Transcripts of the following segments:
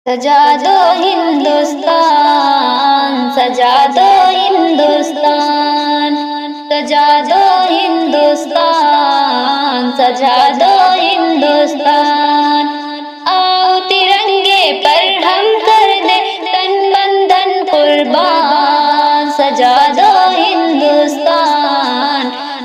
سجا دو ہندوستان، سجا دو ہندوستان، سجا دو ہندوستان، سجا دو ہندوستان۔ آؤ ترنگے پر ہم کر دیں تن بندھن قربان، سجا دو ہندوستان،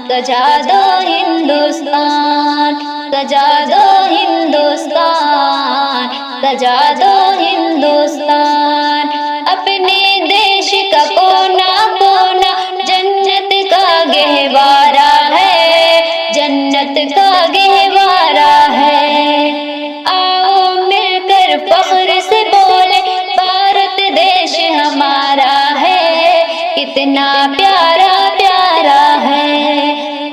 سجا دو ہندوستان، سجا دو ہندوستان، سجا دو ہندوستان۔ اپنے دیش کا کونا کونا جنت کا گہوارہ ہے، جنت کا گہوارہ ہے۔ آؤ مل کر فخر سے بولے بھارت دیش ہمارا ہے، کتنا پیارا پیارا ہے۔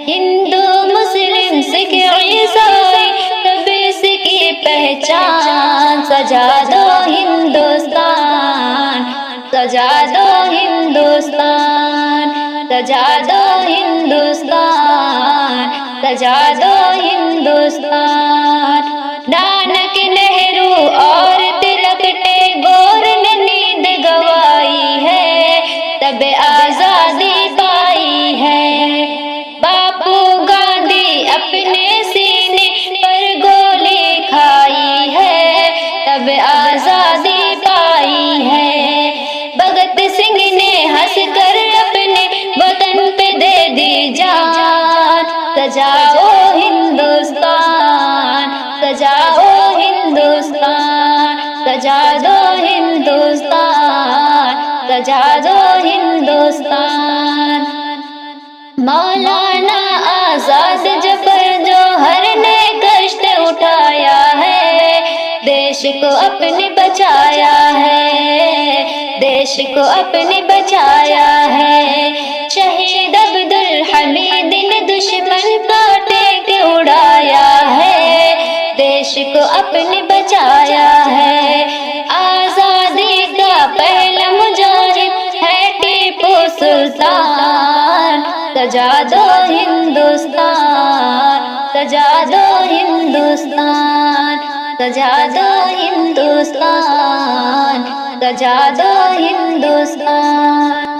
ہندو مسلم سکھ عیسائی سب اس کی پہچان، سجا دو ہندوستان، سجا دو ہندوستان، سجا دو ہندوستان، سجا دو ہندوستان۔ نانک نہرو اور تلک ٹیگور نے نیند گوائی ہے، تب آزادی پائی ہے۔ باپو گاندھی اپنے سینے پر گولی کھائی ہے، تب آزادی پائی ہے۔ بھگت سنگھ نے ہنس کر اپنے وطن پہ دے دی جان، سجاؤ ہندوستان، سجاؤ ہندوستان، سجا دو ہندوستان، سجا دو ہندوستان۔ مولانا آزاد جفر جوہر نے کشت اٹھایا ہے، دیش کو اپنے بچایا ہے، دیش کو اپنے بچایا ہے۔ شہید عبدالحمید نے دشمن کا ٹینک اڑایا ہے، دیش کو اپنے بچایا ہے۔ آزادی کا پہلا مجاہد ہے ٹیپو سلطان، سجا دو ہندوستان، سجا دو ہندوستان، سجا دو ہندوستان، سجا دو ہندوستان۔